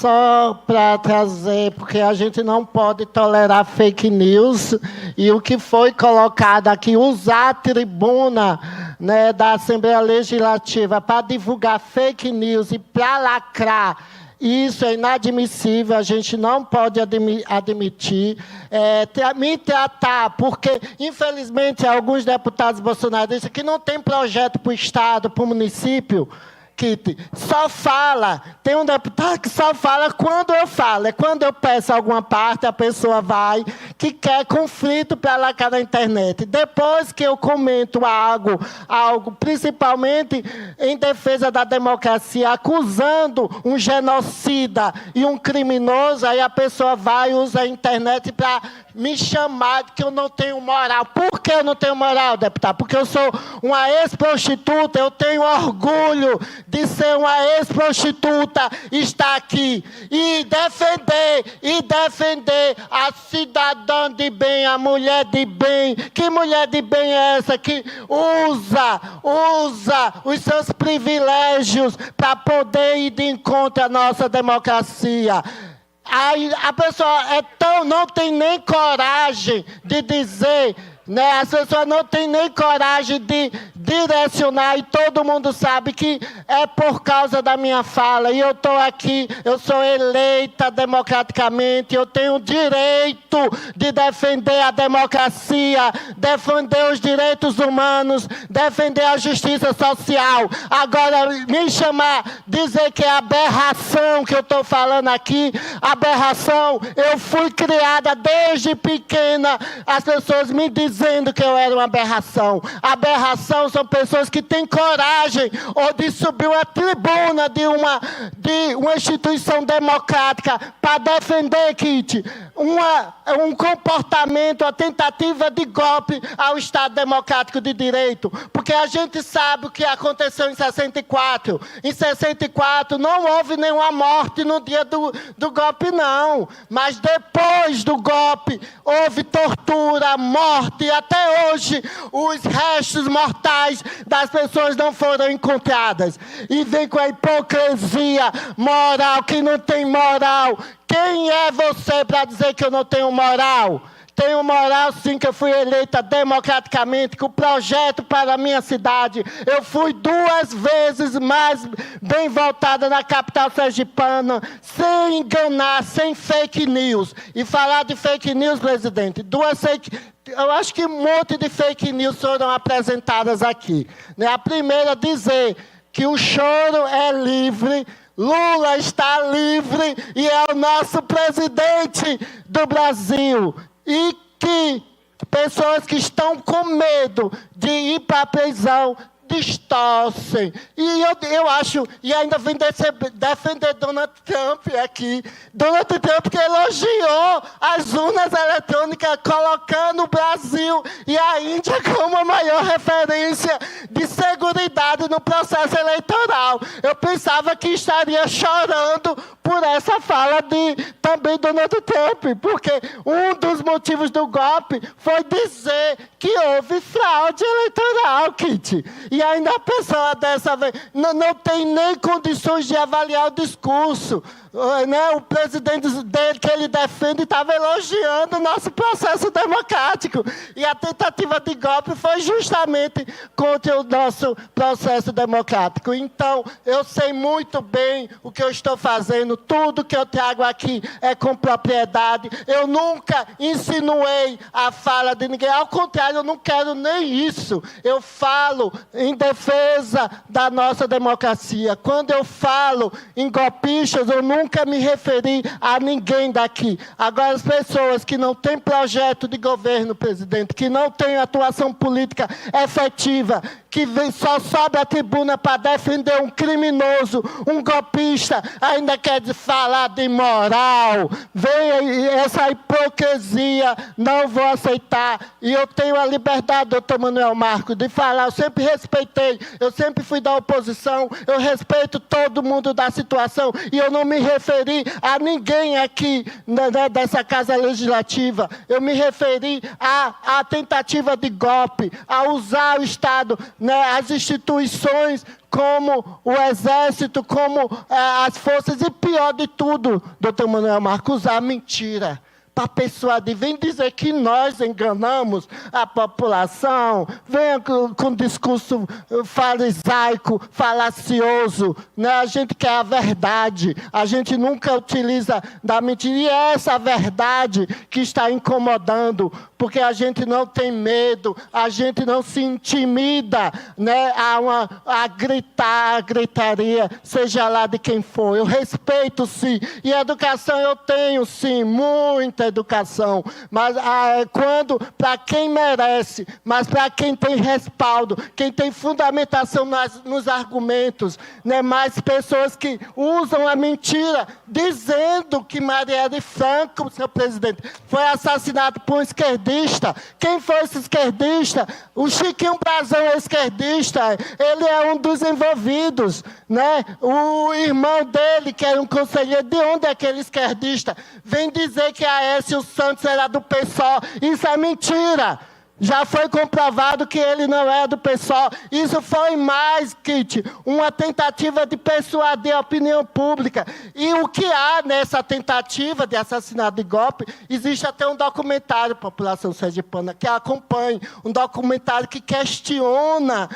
só para trazer, porque a gente não pode tolerar fake news, e o que foi colocado aqui, usar a tribuna, né, da Assembleia Legislativa para divulgar fake news e para lacrar, isso é inadmissível, a gente não pode admitir. Me tratar, porque, infelizmente, alguns deputados bolsonaristas que não têm projeto para o Estado, para o município, Kitty, só fala. Tem um deputado que só fala quando eu falo. É quando eu peço alguma parte, a pessoa vai, que quer conflito para lacrar na internet. Depois que eu comento algo, principalmente em defesa da democracia, acusando um genocida e um criminoso, aí a pessoa vai e usa a internet para me chamar de que eu não tenho moral. Por que eu não tenho moral, deputado? Porque eu sou uma ex-prostituta, eu tenho orgulho de ser uma ex-prostituta, estar aqui e defender a cidadã de bem, a mulher de bem. Que mulher de bem é essa que usa os seus privilégios para poder ir de encontro à nossa democracia? Aí a pessoa não tem nem coragem de dizer, né? As pessoas não têm nem coragem de direcionar, e todo mundo sabe que é por causa da minha fala. E eu estou aqui, eu sou eleita democraticamente, eu tenho o direito de defender a democracia, defender os direitos humanos, defender a justiça social. Agora, me chamar, dizer que é aberração que eu estou falando aqui, aberração, eu fui criada desde pequena, as pessoas me dizendo que eu era uma aberração. Aberração são pessoas que têm coragem ou de subir uma tribuna de uma instituição democrática para defender, Kitty, um comportamento, uma tentativa de golpe ao Estado Democrático de Direito. Porque a gente sabe o que aconteceu em 64. Em 64 não houve nenhuma morte no dia do golpe, não. Mas depois do golpe houve tortura, morte, e até hoje os restos mortais das pessoas não foram encontradas. E vem com a hipocrisia moral, que não tem moral. Quem é você para dizer que eu não tenho moral? Tenho moral, sim, que eu fui eleita democraticamente, com o projeto para a minha cidade. Eu fui 2 vezes mais bem votada na capital sergipana, sem enganar, sem fake news. E falar de fake news, presidente, eu acho que um monte de fake news foram apresentadas aqui. A primeira, dizer que o choro é livre, Lula está livre e é o nosso presidente do Brasil. E que pessoas que estão com medo de ir para a prisão distorcem. E eu acho, e ainda vem defender Donald Trump aqui. Donald Trump que elogiou as urnas eletrônicas, colocando o Brasil e a Índia como a maior referência de seguridade no processo eleitoral. Eu pensava que estaria chorando por essa fala de também Donald Trump, porque um dos motivos do golpe foi dizer que houve fraude eleitoral, Kitty. E ainda a pessoa dessa vez não tem nem condições de avaliar o discurso. O presidente dele, que ele defende, estava elogiando o nosso processo democrático. E a tentativa de golpe foi justamente contra o nosso processo democrático. Então, eu sei muito bem o que eu estou fazendo. Tudo que eu trago aqui é com propriedade. Eu nunca insinuei a fala de ninguém. Ao contrário, eu não quero nem isso. Eu falo em defesa da nossa democracia. Quando eu falo em golpistas, eu nunca me referi a ninguém daqui. Agora, as pessoas que não têm projeto de governo, presidente, que não têm atuação política efetiva, que só sobe a tribuna para defender um criminoso, um golpista, ainda quer falar de moral. Vem essa hipocrisia hipocrisia, não vou aceitar. E eu tenho a liberdade, doutor Manuel Marcos, de falar. Eu sempre respeitei, eu sempre fui da oposição, eu respeito todo mundo da situação. E eu não me referi a ninguém aqui dessa Casa Legislativa. Eu me referi à tentativa de golpe, a usar o Estado, as instituições, como o Exército, como as forças, e pior de tudo, doutor Manuel Marcos, usar mentira para persuadir. Vem dizer que nós enganamos a população, venha com discurso farisaico, falacioso. A gente quer a verdade, a gente nunca utiliza da mentira, e é essa verdade que está incomodando, porque a gente não tem medo, a gente não se intimida, a gritar, a gritaria, seja lá de quem for. Eu respeito, sim, e educação eu tenho, sim, muita educação, mas quando, para quem merece, mas para quem tem respaldo, quem tem fundamentação nos argumentos, mais pessoas que usam a mentira, dizendo que Marielle Franco, seu presidente, foi assassinado por um esquerdista. Quem foi esse esquerdista? O Chiquinho Brazão é esquerdista, ele é um dos envolvidos, O irmão dele, que era um conselheiro, de onde é aquele esquerdista? Vem dizer que a Aécio Santos era do PSOL, isso é mentira. Já foi comprovado que ele não é do PSOL. Isso foi mais, Kit, uma tentativa de persuadir a opinião pública. E o que há nessa tentativa de assassinato de golpe, existe até um documentário, população sergipana, que acompanha, um documentário que questiona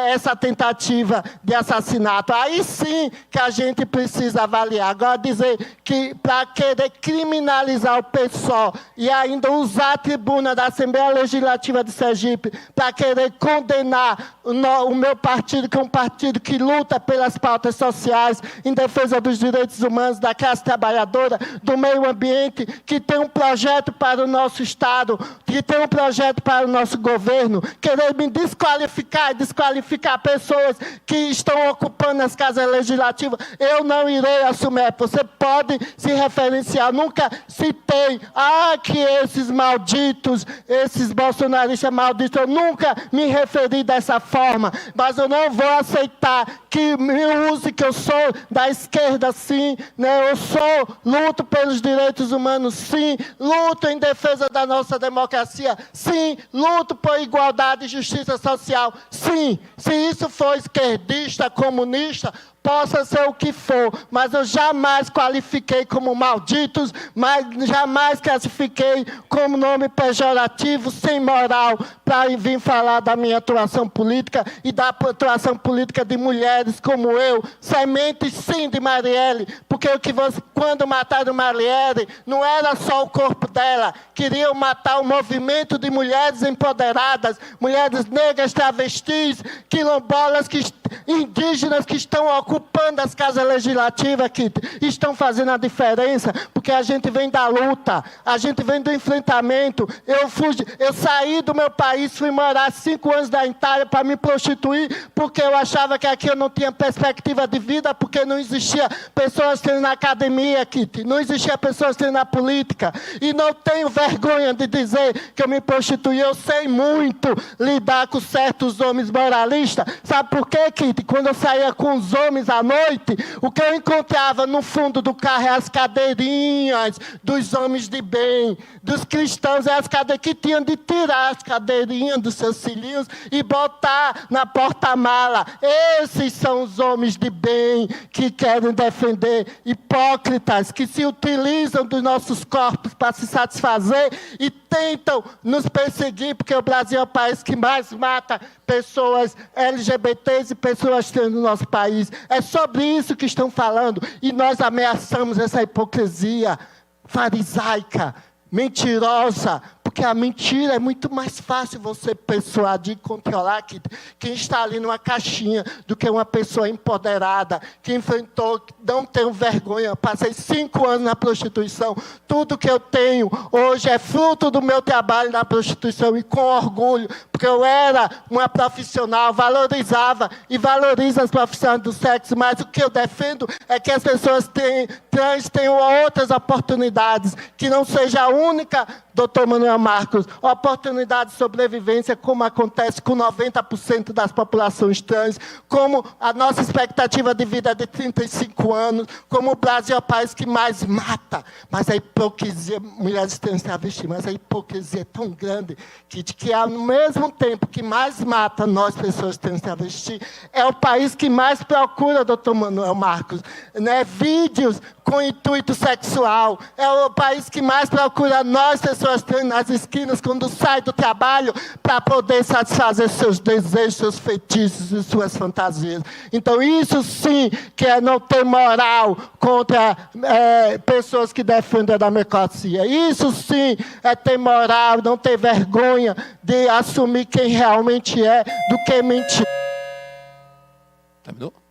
essa tentativa de assassinato. Aí sim que a gente precisa avaliar. Agora, dizer que para querer criminalizar o PSOL e ainda usar a tribuna da Assembleia Legislativa de Sergipe para querer condenar o meu partido, que é um partido que luta pelas pautas sociais, em defesa dos direitos humanos, da classe trabalhadora, do meio ambiente, que tem um projeto para o nosso Estado, que tem um projeto para o nosso governo, querer me desqualificar pessoas que estão ocupando as casas legislativas, eu não irei assumir. Você pode se referenciar, nunca citei, que esses malditos, esses bolsonaristas malditos, eu nunca me referi dessa forma, mas eu não vou aceitar que me use que eu sou da esquerda, sim, eu luto pelos direitos humanos, sim, luto em defesa da nossa democracia, sim, luto por igualdade e justiça social, sim, se isso for esquerdista, comunista, possa ser o que for, mas eu jamais qualifiquei como malditos, mas jamais classifiquei como nome pejorativo, sem moral, para vir falar da minha atuação política e da atuação política de mulheres como eu, semente sim de Marielle, porque quando mataram Marielle, não era só o corpo dela, queriam matar o movimento de mulheres empoderadas, mulheres negras, travestis, quilombolas, indígenas que estão ocupando as casas legislativas, que estão fazendo a diferença, porque a gente vem da luta, a gente vem do enfrentamento. Eu saí do meu país, fui morar 5 anos na Itália para me prostituir, porque eu achava que aqui eu não tinha perspectiva de vida, porque não existia pessoas tendo na academia, não existia pessoas tendo na política, e não tenho vergonha de dizer que eu me prostituí. Eu sei muito lidar com certos homens moralistas. Sabe por quê, Kitty? Quando eu saía com os homens à noite, o que eu encontrava no fundo do carro é as cadeirinhas dos homens de bem, dos cristãos, as cadeiras que tinham de tirar as cadeirinhas dos seus filhinhos e botar na porta-mala. Esses são os homens de bem que querem defender hipócritas, que se utilizam dos nossos corpos para se satisfazer e tentam nos perseguir, porque o Brasil é o país que mais mata pessoas LGBTs e pessoas trans no nosso país. É sobre isso que estão falando, e nós ameaçamos essa hipocrisia farisaica, mentirosa, porque a mentira é muito mais fácil você persuadir e controlar quem está ali numa caixinha do que uma pessoa empoderada, que enfrentou, não tenho vergonha, passei 5 anos na prostituição, tudo que eu tenho hoje é fruto do meu trabalho na prostituição, e com orgulho, porque eu era uma profissional, valorizava e valorizo as profissões do sexo, mas o que eu defendo é que as pessoas trans tenham outras oportunidades, que não seja a única, doutor Manuel Marcos, oportunidade de sobrevivência, como acontece com 90% das populações trans, como a nossa expectativa de vida é de 35 anos, como o Brasil é o país que mais mata. Mas a hipocrisia, mulheres trans travestis, mas a hipocrisia é tão grande que ao mesmo tempo que mais mata nós, pessoas trans travestis, é o país que mais procura, doutor Manuel Marcos, né, vídeos com intuito sexual. É o país que mais procura nós, pessoas trans, nas esquinas, quando sai do trabalho, para poder satisfazer seus desejos, seus feitiços e suas fantasias. Então, isso sim que é não ter moral contra pessoas que defendem a democracia. Isso sim é ter moral, não ter vergonha de assumir quem realmente é, do que mentir. Terminou?